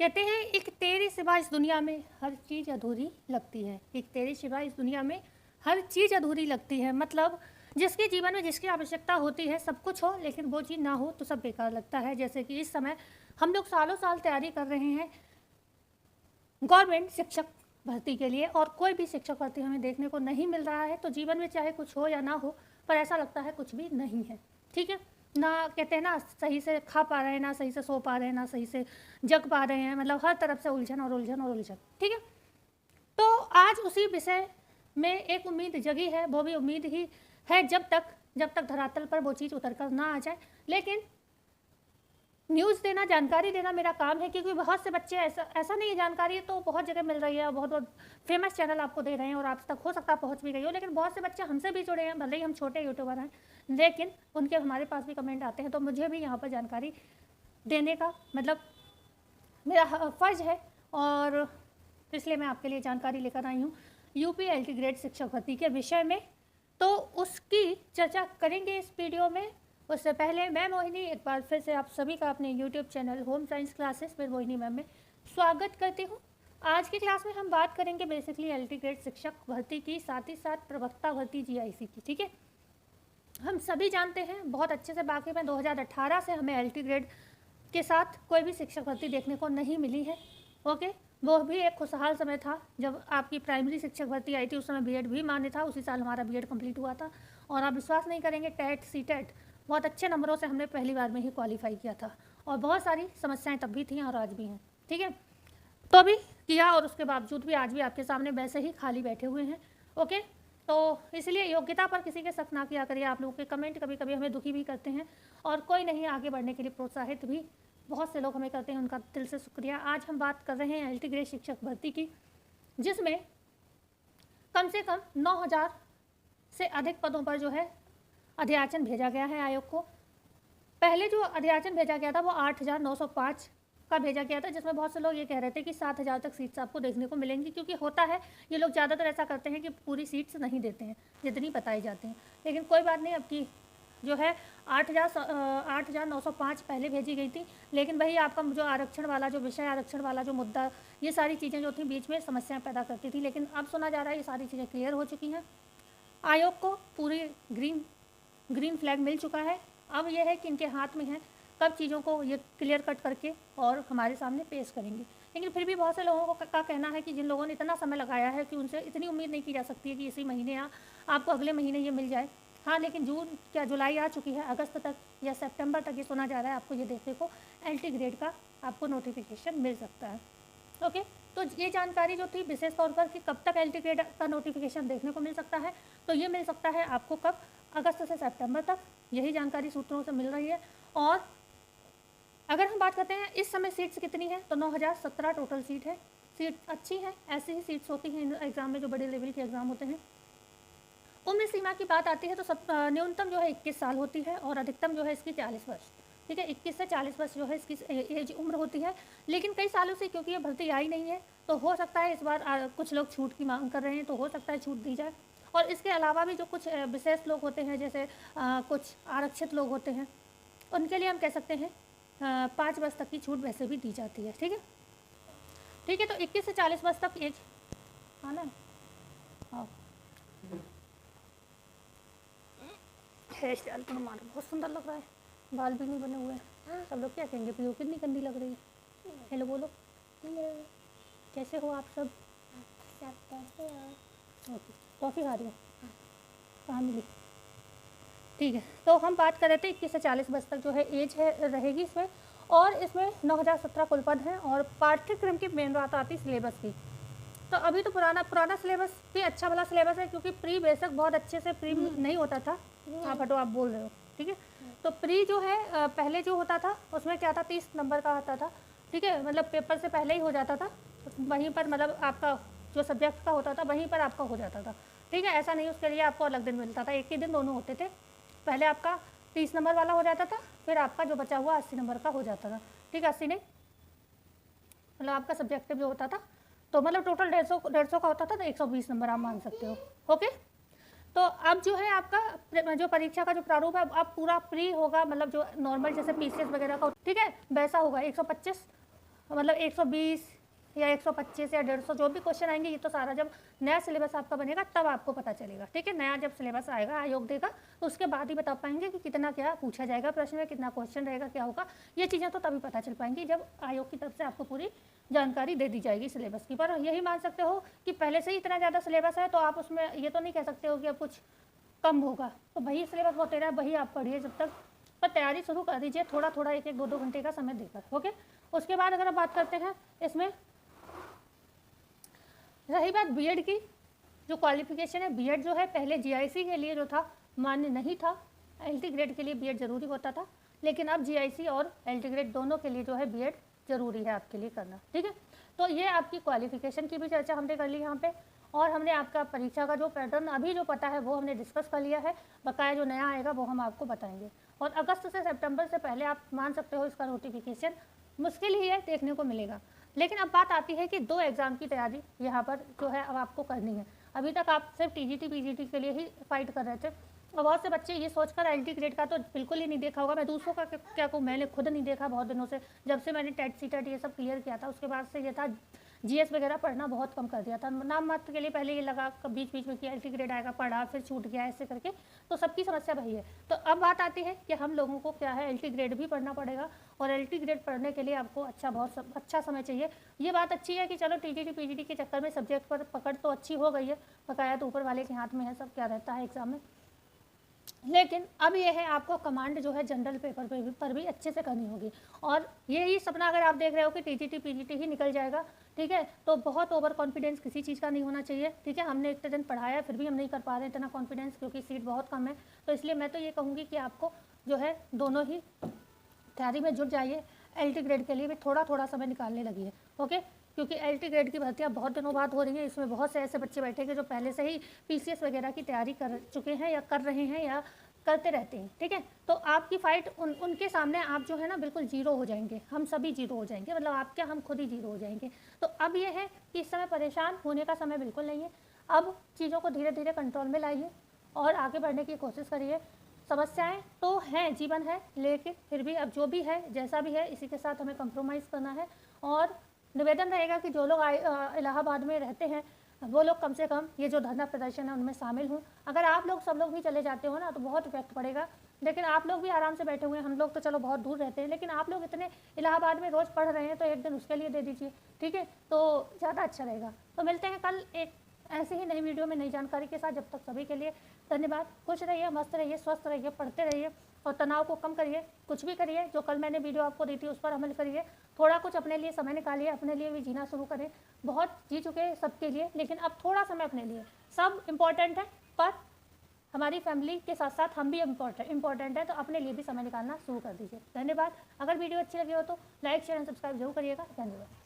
कहते हैं एक तेरे सिवा इस दुनिया में हर चीज़ अधूरी लगती है। एक तेरे सिवा इस दुनिया में हर चीज़ अधूरी लगती है, मतलब जिसके जीवन में जिसकी आवश्यकता होती है सब कुछ हो, लेकिन वो चीज़ ना हो तो सब बेकार लगता है। जैसे कि इस समय हम लोग सालों साल तैयारी कर रहे हैं गवर्नमेंट शिक्षक भर्ती के लिए, और कोई भी शिक्षक भर्ती हमें देखने को नहीं मिल रहा है। तो जीवन में चाहे कुछ हो या ना हो, पर ऐसा लगता है कुछ भी नहीं है। ठीक है ना, कहते हैं ना, सही से खा पा रहे हैं, ना सही से सो पा रहे हैं, ना सही से जग पा रहे हैं, मतलब हर तरफ से उलझन और उलझन और उलझन। ठीक है, तो आज उसी विषय में एक उम्मीद जगी है। वो भी उम्मीद ही है जब तक धरातल पर वो चीज़ उतर कर ना आ जाए। लेकिन न्यूज़ देना, जानकारी देना मेरा काम है, क्योंकि बहुत से बच्चे ऐसा नहीं है, जानकारी तो बहुत जगह मिल रही है, बहुत बहुत फेमस चैनल आपको दे रहे हैं और आप तक हो सकता है पहुंच भी गई हो। लेकिन बहुत से बच्चे हमसे भी जुड़े हैं, भले ही हम छोटे यूट्यूबर हैं, लेकिन उनके हमारे पास भी कमेंट आते हैं। तो मुझे भी यहाँ पर जानकारी देने का मतलब मेरा फ़र्ज़ है, और इसलिए मैं आपके लिए जानकारी लेकर आई हूँ यूपी एलटी ग्रेड शिक्षक भर्ती के विषय में। तो उसकी चर्चा करेंगे इस वीडियो में। उससे पहले मैं मोहिनी एक बार फिर से आप सभी का अपने YouTube channel home science classes में मोहिनी मैम में स्वागत करती हूँ। आज की क्लास में हम बात करेंगे बेसिकली एलटी ग्रेड शिक्षक भर्ती की, साथ ही साथ प्रवक्ता भर्ती जीआईसी की। ठीक है, हम सभी जानते हैं, बहुत अच्छे से वाकिफ हैं, 2018 से हमें एलटी ग्रेड के साथ कोई भी शिक्षक भर्ती देखने को नहीं मिली है। ओके, वो भी एक खुशहाल समय था जब आपकी प्राइमरी शिक्षक भर्ती आई थी। उस समय बीएड भी मान्य था, उसी साल हमारा बीएड कंप्लीट हुआ था। और आप विश्वास नहीं करेंगे, टेट सीटेट बहुत अच्छे नंबरों से हमने पहली बार में ही क्वालिफाई किया था, और बहुत सारी समस्याएं तब भी थी और आज भी हैं। ठीक है, तो भी किया, और उसके बावजूद भी आज भी आपके सामने वैसे ही खाली बैठे हुए हैं। ओके, तो इसलिए योग्यता पर किसी के शक ना किया करिए। आप लोगों के कमेंट कभी कभी हमें दुखी भी करते हैं, और कोई नहीं आगे बढ़ने के लिए प्रोत्साहित भी बहुत से लोग हमें करते हैं, उनका दिल से शुक्रिया। आज हम बात कर रहे हैं एलटी ग्रेड शिक्षक भर्ती की, जिसमें कम से कम 9000 से अधिक पदों पर जो है अध्याचन भेजा गया है आयोग को। पहले जो अध्याचन भेजा गया था वो 8905 का भेजा गया था, जिसमें बहुत से लोग ये कह रहे थे कि 7000 तक सीट्स आपको देखने को मिलेंगी, क्योंकि होता है ये लोग ज़्यादातर ऐसा करते हैं कि पूरी सीट्स नहीं देते हैं जितनी बताई जाती हैं। लेकिन कोई बात नहीं, अब की जो है 8905 पहले भेजी गई थी। लेकिन वही आपका जो आरक्षण वाला जो विषय, आरक्षण वाला जो मुद्दा, ये सारी चीज़ें जो थी बीच में समस्याएं पैदा करती थी। लेकिन अब सुना जा रहा है ये सारी चीज़ें क्लियर हो चुकी हैं, आयोग को पूरी ग्रीन फ्लैग मिल चुका है। अब यह है कि इनके हाथ में है कब चीज़ों को ये क्लियर कट करके और हमारे सामने पेश करेंगे। लेकिन फिर भी बहुत से लोगों का कहना है कि जिन लोगों ने इतना समय लगाया है कि उनसे इतनी उम्मीद नहीं की जा सकती है कि इसी महीने या आपको अगले महीने ये मिल जाए। हाँ, लेकिन जून क्या जुलाई आ चुकी है, अगस्त तक या सितंबर तक ये सुना जा रहा है आपको ये देखने को एलटी ग्रेड का आपको नोटिफिकेशन मिल सकता है। ओके, तो ये जानकारी जो थी विशेष तौर पर कि कब तक एलटी ग्रेड का नोटिफिकेशन देखने को मिल सकता है, तो ये मिल सकता है आपको कब, अगस्त से सितंबर तक, यही जानकारी सूत्रों से मिल रही है। और अगर हम बात करते हैं इस समय सीट्स कितनी है, तो 9017 टोटल सीट है। सीट अच्छी है, ऐसी ही सीट्स होती हैं एग्ज़ाम में जो बड़े लेवल के एग्ज़ाम होते हैं। उम्र सीमा की बात आती है तो सब न्यूनतम जो है 21 साल होती है, और अधिकतम जो है इसकी 40 वर्ष। ठीक है, 21 से 40 वर्ष जो है इसकी एज उम्र होती है। लेकिन कई सालों से क्योंकि ये भर्ती आई नहीं है, तो हो सकता है इस बार कुछ लोग छूट की मांग कर रहे हैं, तो हो सकता है छूट दी जाए। और इसके अलावा भी जो कुछ विशेष लोग होते हैं, जैसे कुछ आरक्षित लोग होते हैं, उनके लिए हम कह सकते हैं 5 वर्ष तक की छूट वैसे भी दी जाती है। ठीक है, ठीक है, तो 21 से 40 वर्ष तक एज, हाँ ना, हाँ, हेयर स्टाइल तो हमारा बहुत सुंदर लग रहा है, बाल भी नहीं बने हुए हैं। सब लोग क्या कहेंगे, पियो कितनी गंदी लग रही है। हेलो बोलो, कैसे हो आप सब? ओके, कॉफ़ी खा रही हो, कहाँ मिली? ठीक है, तो हम बात कर रहे थे 21 से 40 वर्ष तक जो है एज है रहेगी इसमें, और इसमें 9017 कुल पद हैं। और पाठ्यक्रम की मेन बात आती है सिलेबस की, तो अभी तो पुराना सिलेबस भी अच्छा वाला सिलेबस है, क्योंकि प्री बेशक बहुत अच्छे से प्री नहीं होता था। आप हटो, आप बोल रहे हो। ठीक है, तो प्री जो है पहले जो होता था उसमें क्या था, 30 नंबर का आता था। ठीक है, मतलब पेपर से पहले ही हो जाता था, वहीं पर मतलब आपका जो सब्जेक्ट का होता था वहीं पर आपका हो जाता था। ठीक है, ऐसा नहीं उसके लिए आपको अलग दिन मिलता था, एक ही दिन दोनों होते थे। पहले आपका 30 नंबर वाला हो जाता था, फिर आपका जो बचा हुआ 80 नंबर का हो जाता था। ठीक है, 80 नहीं, मतलब आपका सब्जेक्टिव जो होता था, तो मतलब टोटल 150 का होता था, तो 120 नंबर आप मान सकते हो। ओके, तो अब जो है आपका जो परीक्षा का जो प्रारूप है अब पूरा प्री होगा, मतलब जो नॉर्मल जैसे पीसीएस वगैरह का, ठीक है, वैसा होगा। 125 मतलब 120 या 125 या 150 जो भी क्वेश्चन आएंगे, ये तो सारा जब नया सिलेबस आपका बनेगा तब आपको पता चलेगा, ठीक है। नया जब सिलेबस आएगा, आयोग देगा, तो उसके बाद ही बता पाएंगे कि कितना क्या पूछा जाएगा प्रश्न में, कितना क्वेश्चन रहेगा, क्या होगा। ये चीज़ें तो तभी पता चल पाएंगी जब आयोग की तरफ से आपको पूरी जानकारी दे दी जाएगी सिलेबस की। पर यही मान सकते हो कि पहले से ही इतना ज़्यादा सिलेबस है, तो आप उसमें ये तो नहीं कह सकते हो कि अब कुछ कम होगा। तो वही सिलेबस होते रहा, वही आप पढ़िए जब तक, पर तैयारी शुरू कर दीजिए थोड़ा थोड़ा, 1-1, 2-2 घंटे का समय देकर, ओके। उसके बाद अगर आप बात करते हैं इसमें, रही बात बीएड की, जो क्वालिफिकेशन है, बीएड जो है पहले जीआईसी के लिए जो था मान्य नहीं था, एलटी ग्रेड के लिए बीएड जरूरी होता था, लेकिन अब जीआईसी और एलटी ग्रेड दोनों के लिए जो है बीएड जरूरी है आपके लिए करना, ठीक है। तो ये आपकी क्वालिफिकेशन की भी चर्चा हमने कर ली यहाँ पे, और हमने आपका परीक्षा का जो पैटर्न अभी जो पता है वो हमने डिस्कस कर लिया है। बकाया जो नया आएगा वो हम आपको बताएंगे, और अगस्त से सितंबर से पहले आप मान सकते हो इसका नोटिफिकेशन मुश्किल ही है, देखने को मिलेगा। लेकिन अब बात आती है कि 2 एग्ज़ाम की तैयारी यहाँ पर जो है अब आपको करनी है। अभी तक आप सिर्फ टीजीटी पीजीटी के लिए ही फाइट कर रहे थे, और बहुत से बच्चे ये सोचकर एलटी ग्रेड का तो बिल्कुल ही नहीं देखा होगा। मैं दूसरों का क्या कहूँ, मैंने खुद नहीं देखा बहुत दिनों से, जब से मैंने टेट सीटेट ये सब क्लियर किया था उसके बाद से ये था जीएस वगैरह पढ़ना बहुत कम कर दिया था। नाम मात्र के लिए पहले ये लगा बीच बीच में कि एलटी ग्रेड आएगा, पढ़ा फिर छूट गया, ऐसे करके, तो सबकी समस्या वही है। तो अब बात आती है कि हम लोगों को क्या है, एलटी ग्रेड भी पढ़ना पड़ेगा, और एलटी ग्रेड पढ़ने के लिए आपको बहुत अच्छा समय चाहिए। ये बात अच्छी है कि चलो टीजीटी पीजीटी के चक्कर में सब्जेक्ट पर पकड़ तो अच्छी हो गई है, बकाया तो ऊपर वाले के हाथ में है सब क्या रहता है एग्जाम में। लेकिन अब यह है आपको कमांड जो है जनरल पेपर पर भी अच्छे से करनी होगी, और यही सपना अगर आप देख रहे हो कि टीजीटी पीजीटी ही निकल जाएगा, ठीक है, तो बहुत ओवर कॉन्फिडेंस किसी चीज़ का नहीं होना चाहिए, ठीक है। हमने इतने दिन पढ़ाया फिर भी हम नहीं कर पा रहे इतना कॉन्फिडेंस, क्योंकि सीट बहुत कम है। तो इसलिए मैं तो ये कहूँगी कि आपको जो है दोनों ही तैयारी में जुट जाइए। एलटी ग्रेड के लिए भी थोड़ा थोड़ा समय निकालने लगी है, ओके, क्योंकि एलटी ग्रेड की भर्तियाँ बहुत दिनों बाद हो रही हैं। इसमें बहुत से ऐसे बच्चे बैठेंगे जो पहले से ही पीसीएस वगैरह की तैयारी कर चुके हैं, या कर रहे हैं, या करते रहते हैं, ठीक है। तो आपकी फ़ाइट उनके सामने आप जो है ना बिल्कुल जीरो हो जाएंगे, हम सभी जीरो हो जाएंगे, मतलब आप क्या, हम खुद ही जीरो हो जाएंगे। तो अब ये है कि इस समय परेशान होने का समय बिल्कुल नहीं है। अब चीज़ों को धीरे धीरे कंट्रोल में लाइए और आगे बढ़ने की कोशिश करिए। समस्याएं तो हैं, जीवन है, लेकिन फिर भी अब जो भी है जैसा भी है इसी के साथ हमें कंप्रोमाइज़ करना है। और निवेदन रहेगा कि जो लोग इलाहाबाद में रहते हैं वो लोग कम से कम ये जो धरना प्रदर्शन है उनमें शामिल हों। अगर आप लोग सब लोग भी चले जाते हो ना तो बहुत इफेक्ट पड़ेगा, लेकिन आप लोग भी आराम से बैठे हुए हैं, हम लोग तो चलो बहुत दूर रहते हैं, लेकिन आप लोग इतने इलाहाबाद में रोज़ पढ़ रहे हैं तो एक दिन उसके लिए दे दीजिए, ठीक है, तो ज़्यादा अच्छा रहेगा। तो मिलते हैं कल एक ऐसे ही नई वीडियो में नई जानकारी के साथ। जब तक सभी के लिए धन्यवाद। खुश रहिए, मस्त रहिए, स्वस्थ रहिए, पढ़ते रहिए, और तनाव को कम करिए। कुछ भी करिए, जो कल मैंने वीडियो आपको दी थी उस पर अमल करिए। थोड़ा कुछ अपने लिए समय निकालिए, अपने लिए भी जीना शुरू करें। बहुत जी चुके हैं सबके लिए, लेकिन अब थोड़ा समय अपने लिए। सब इम्पॉर्टेंट है, पर हमारी फैमिली के साथ साथ हम भी इम्पॉर्टेंट है, तो अपने लिए भी समय निकालना शुरू कर दीजिए। धन्यवाद। अगर वीडियो अच्छी लगी हो तो लाइक शेयर एंड सब्सक्राइब जरूर करिएगा। धन्यवाद।